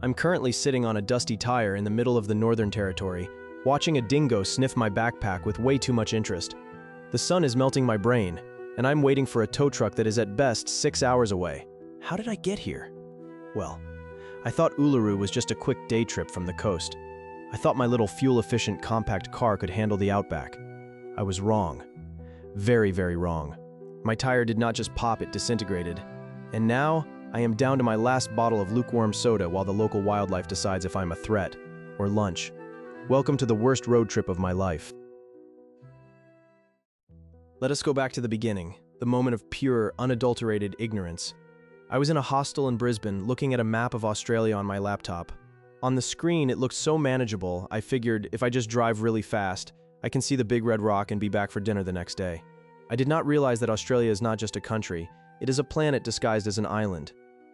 I'm currently sitting on a dusty tire in the middle of the Northern Territory, watching a dingo sniff my backpack with way too much interest. The sun is melting my brain, and I'm waiting for a tow truck that is at best 6 hours away. How did I get here? Well, I thought Uluru was just a quick day trip from the coast. I thought my little fuel-efficient compact car could handle the Outback. I was wrong. Very, very wrong. My tire did not just pop, it disintegrated. And now, I am down to my last bottle of lukewarm soda while the local wildlife decides if I'm a threat or lunch. Welcome to the worst road trip of my life. Let us go back to the beginning, the moment of pure, unadulterated ignorance. I was in a hostel in Brisbane looking at a map of Australia on my laptop. On the screen, it looked so manageable, I figured if I just drive really fast, I can see the big red rock and be back for dinner the next day. I did not realize that Australia is not just a country, it is a planet disguised as an island.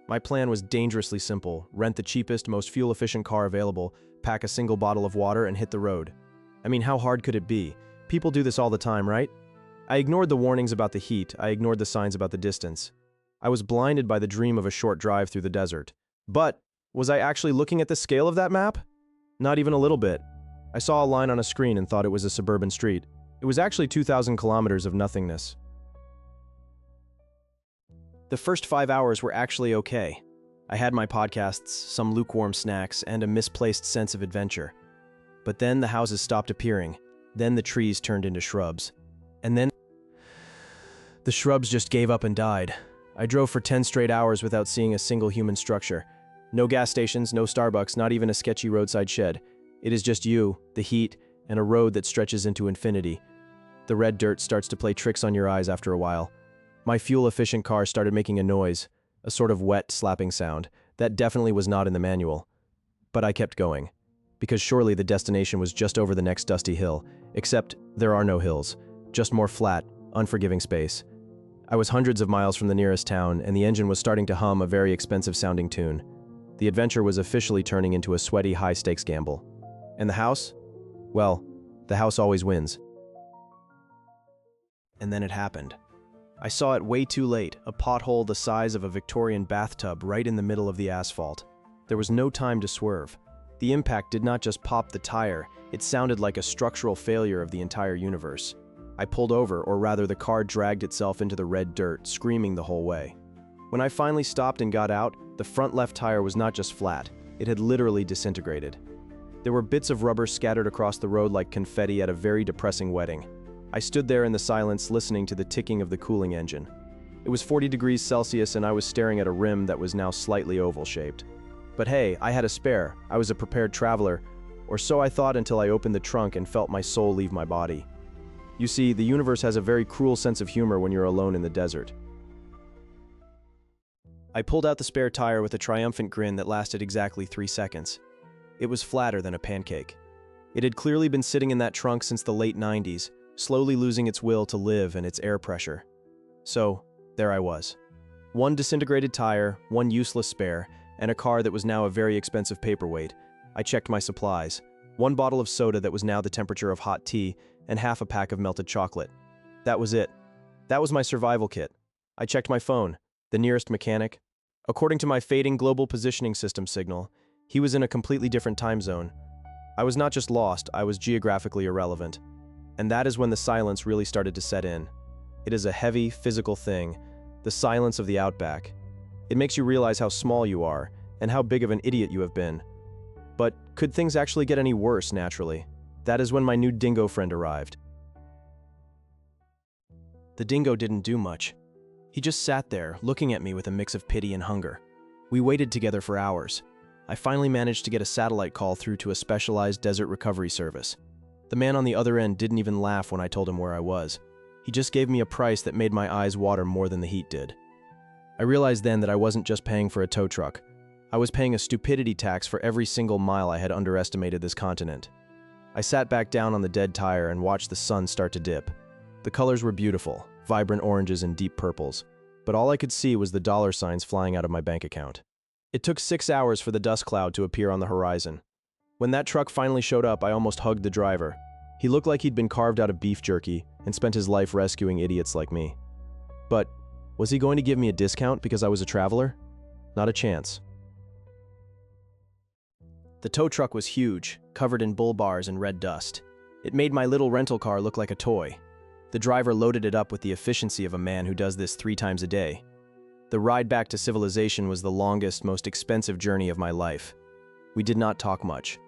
My plan was dangerously simple: rent the cheapest, most fuel-efficient car available, pack a single bottle of water, and hit the road. I mean, how hard could it be? People do this all the time, right? I ignored the warnings about the heat, I ignored the signs about the distance. I was blinded by the dream of a short drive through the desert. But, was I actually looking at the scale of that map? Not even a little bit. I saw a line on a screen and thought it was a suburban street. It was actually 2,000 kilometers of nothingness. The first 5 hours were actually okay. I had my podcasts, some lukewarm snacks, and a misplaced sense of adventure. But then the houses stopped appearing. Then the trees turned into shrubs. And then the shrubs just gave up and died. I drove for 10 straight hours without seeing a single human structure. No gas stations, no Starbucks, not even a sketchy roadside shed. It is just you, the heat, and a road that stretches into infinity. The red dirt starts to play tricks on your eyes after a while. My fuel-efficient car started making a noise, a sort of wet, slapping sound. That definitely was not in the manual. But I kept going, because surely the destination was just over the next dusty hill, except there are no hills, just more flat, unforgiving space. I was hundreds of miles from the nearest town, and the engine was starting to hum a very expensive-sounding tune. The adventure was officially turning into a sweaty, high-stakes gamble. And the house? Well, the house always wins. And then it happened. I saw it way too late, a pothole the size of a Victorian bathtub right in the middle of the asphalt. There was no time to swerve. The impact did not just pop the tire, it sounded like a structural failure of the entire universe. I pulled over, or rather the car dragged itself into the red dirt, screaming the whole way. When I finally stopped and got out, the front left tire was not just flat, it had literally disintegrated. There were bits of rubber scattered across the road like confetti at a very depressing wedding. I stood there in the silence listening to the ticking of the cooling engine. It was 40 degrees Celsius and I was staring at a rim that was now slightly oval-shaped. But hey, I had a spare. I was a prepared traveler, or so I thought until I opened the trunk and felt my soul leave my body. You see, the universe has a very cruel sense of humor when you're alone in the desert. I pulled out the spare tire with a triumphant grin that lasted exactly 3 seconds. It was flatter than a pancake. It had clearly been sitting in that trunk since the late 90s, slowly losing its will to live and its air pressure. So, there I was. One disintegrated tire, one useless spare, and a car that was now a very expensive paperweight. I checked my supplies. One bottle of soda that was now the temperature of hot tea, and half a pack of melted chocolate. That was it. That was my survival kit. I checked my phone. The nearest mechanic. According to my fading global positioning system signal, he was in a completely different time zone. I was not just lost, I was geographically irrelevant. And that is when the silence really started to set in. It is a heavy, physical thing, the silence of the Outback. It makes you realize how small you are, and how big of an idiot you have been. But could things actually get any worse, naturally? That is when my new dingo friend arrived. The dingo didn't do much. He just sat there, looking at me with a mix of pity and hunger. We waited together for hours. I finally managed to get a satellite call through to a specialized desert recovery service. The man on the other end didn't even laugh when I told him where I was. He just gave me a price that made my eyes water more than the heat did. I realized then that I wasn't just paying for a tow truck. I was paying a stupidity tax for every single mile I had underestimated this continent. I sat back down on the dead tire and watched the sun start to dip. The colors were beautiful, vibrant oranges and deep purples, but all I could see was the dollar signs flying out of my bank account. It took 6 hours for the dust cloud to appear on the horizon. When that truck finally showed up, I almost hugged the driver. He looked like he'd been carved out of beef jerky and spent his life rescuing idiots like me. But was he going to give me a discount because I was a traveler? Not a chance. The tow truck was huge, covered in bull bars and red dust. It made my little rental car look like a toy. The driver loaded it up with the efficiency of a man who does this 3 times a day. The ride back to civilization was the longest, most expensive journey of my life. We did not talk much.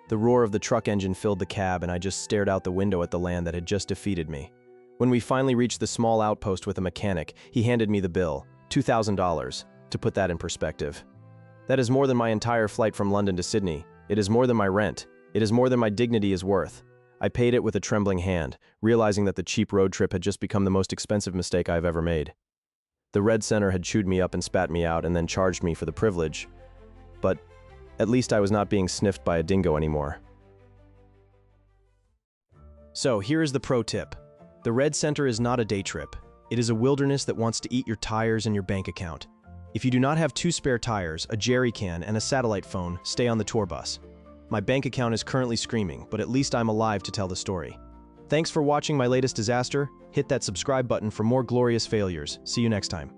The roar of the truck engine filled the cab, and I just stared out the window at the land that had just defeated me. When we finally reached the small outpost with a mechanic, he handed me the bill, $2,000, to put that in perspective. That is more than my entire flight from London to Sydney. It is more than my rent. It is more than my dignity is worth. I paid it with a trembling hand, realizing that the cheap road trip had just become the most expensive mistake I have ever made. The Red Center had chewed me up and spat me out and then charged me for the privilege. But at least I was not being sniffed by a dingo anymore. So here is the pro tip. The Red Center is not a day trip. It is a wilderness that wants to eat your tires and your bank account. If you do not have 2 spare tires, a jerry can, and a satellite phone, stay on the tour bus. My bank account is currently screaming, but at least I'm alive to tell the story. Thanks for watching my latest disaster. Hit that subscribe button for more glorious failures. See you next time.